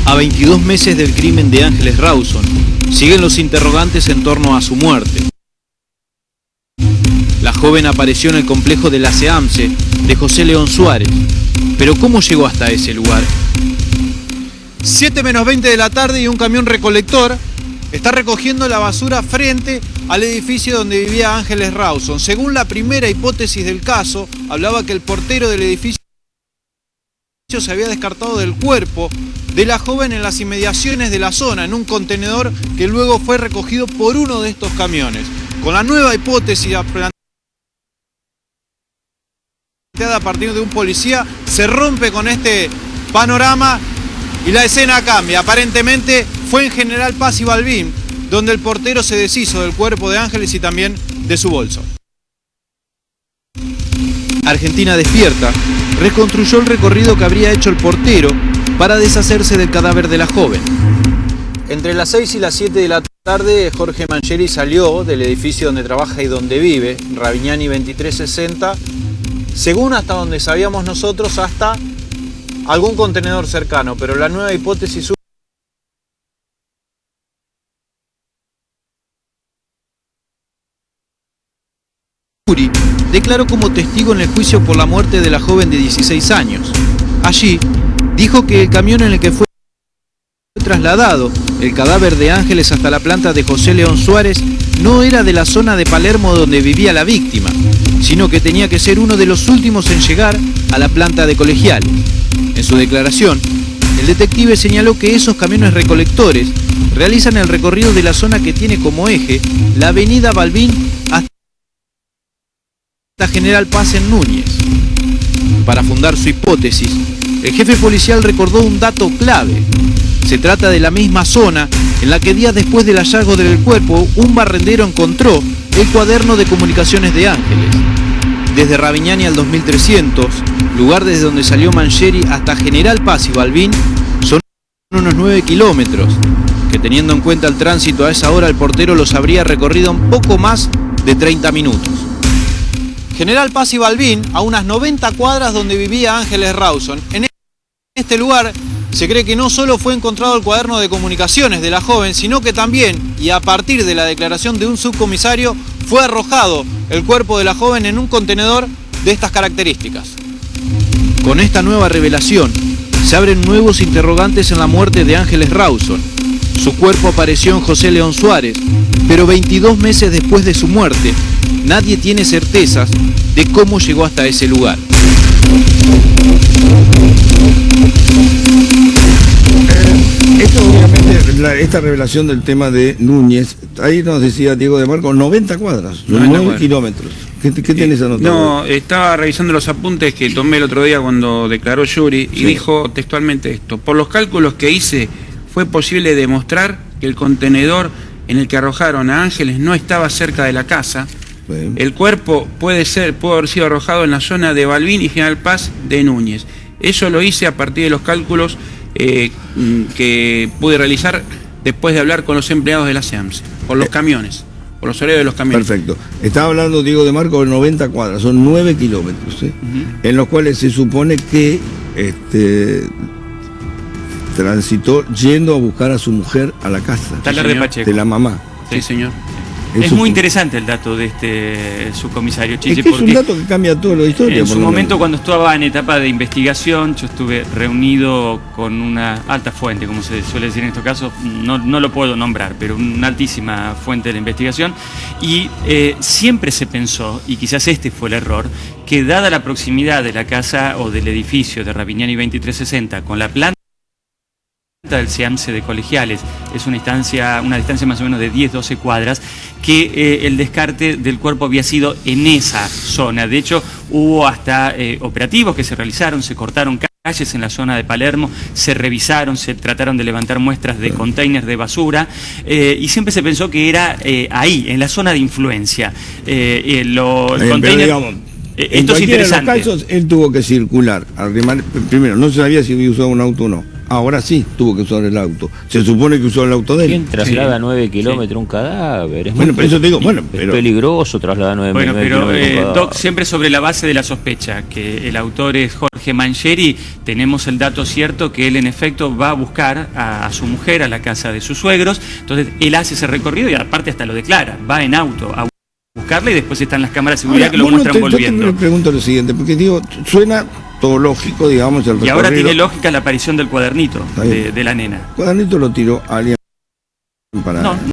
A 22 meses del crimen de Ángeles Rawson, siguen los interrogantes en torno a su muerte. La joven apareció en el complejo de la SEAMSE de José León Suárez, pero ¿cómo llegó hasta ese lugar? 7 menos 20 de la tarde y un camión recolector está recogiendo la basura frente al edificio donde vivía Ángeles Rawson. Según la primera hipótesis del caso, hablaba que el portero del edificio se había descartado del cuerpo de la joven en las inmediaciones de la zona, en un contenedor que luego fue recogido por uno de estos camiones. Con la nueva hipótesis planteada a partir de un policía, se rompe con este panorama y la escena cambia. Aparentemente fue en General Paz y Balbín, donde el portero se deshizo del cuerpo de Ángeles y también de su bolso. Argentina Despierta reconstruyó el recorrido que habría hecho el portero para deshacerse del cadáver de la joven. Entre las 6 y las 7 de la tarde, Jorge Mangieri salió del edificio donde trabaja y donde vive, Ravignani 2360, según hasta donde sabíamos nosotros, hasta algún contenedor cercano, pero la nueva hipótesis declaró como testigo en el juicio por la muerte de la joven de 16 años. Allí dijo que el camión en el que fue trasladado el cadáver de Ángeles hasta la planta de José León Suárez no era de la zona de Palermo donde vivía la víctima, sino que tenía que ser uno de los últimos en llegar a la planta de Colegiales. En su declaración, el detective señaló que esos camiones recolectores realizan el recorrido de la zona que tiene como eje la avenida Balbín hasta General Paz en Núñez. Para fundar su hipótesis, el jefe policial recordó un dato clave. Se trata de la misma zona en la que días después del hallazgo del cuerpo, un barrendero encontró el cuaderno de comunicaciones de Ángeles. Desde Ravignani al 2300, lugar desde donde salió Mangieri, hasta General Paz y Balbín, son unos 9 kilómetros, que teniendo en cuenta el tránsito a esa hora, el portero los habría recorrido en poco más de 30 minutos. General Paz y Balbín, a unas 90 cuadras donde vivía Ángeles Rawson. En este lugar se cree que no solo fue encontrado el cuaderno de comunicaciones de la joven, sino que también, y a partir de la declaración de un subcomisario, fue arrojado el cuerpo de la joven en un contenedor de estas características. Con esta nueva revelación, se abren nuevos interrogantes en la muerte de Ángeles Rawson. Su cuerpo apareció en José León Suárez, pero 22 meses después de su muerte, nadie tiene certezas de cómo llegó hasta ese lugar. Esto obviamente, esta revelación del tema de Núñez, ahí nos decía Diego de Marco, 90 cuadras, 9 kilómetros. ¿Qué tienes anotado? No, estaba revisando los apuntes que tomé el otro día cuando declaró Yuri y dijo textualmente esto: por los cálculos que hice, fue posible demostrar que el contenedor en el que arrojaron a Ángeles no estaba cerca de la casa. Bien. El cuerpo pudo haber sido arrojado en la zona de Balbín y General Paz de Núñez. Eso lo hice a partir de los cálculos que pude realizar después de hablar con los empleados de la SEAMSE, por los camiones, por los horarios de los camiones. Perfecto. Estaba hablando Diego de Marco de 90 cuadras, son 9 kilómetros, en los cuales se supone que transitó yendo a buscar a su mujer a la casa de la mamá. Sí, señor. Es muy interesante el dato de este subcomisario Chiche, es que es un dato que cambia toda la historia. En su momento, cuando estaba en etapa de investigación, yo estuve reunido con una alta fuente, como se suele decir en estos casos, no lo puedo nombrar, pero una altísima fuente de la investigación, y siempre se pensó, y quizás este fue el error, que dada la proximidad de la casa o del edificio de Ravignani 2360 con la planta del SEAMSE de Colegiales, es una distancia más o menos de 10-12 cuadras, que el descarte del cuerpo había sido en esa zona. De hecho, hubo hasta operativos que se realizaron, se cortaron calles en la zona de Palermo, se revisaron, se trataron de levantar muestras de containers de basura, y siempre se pensó que era ahí, en la zona de influencia. En cualquiera de los casos, él tuvo que circular. Primero, no se sabía si había usado un auto o no. ahora sí tuvo que usar el auto. Se supone que usó el auto de él. ¿Quién traslada 9 kilómetros un cadáver? Es bueno, muy pero eso te digo, bueno, es pero... peligroso trasladar 9 kilómetros un cadáver. Doc, siempre sobre la base de la sospecha, que el autor es Jorge Mangieri, tenemos el dato cierto que él en efecto va a buscar a su mujer a la casa de sus suegros, entonces él hace ese recorrido y aparte hasta lo declara, va en auto a buscarle y después están las cámaras de seguridad ahora, que lo muestran volviendo. Yo te pregunto lo siguiente, porque digo, suena todo lógico, digamos, el recorrido. Y ahora tiene lógica la aparición del cuadernito de la nena. El cuadernito lo tiró alguien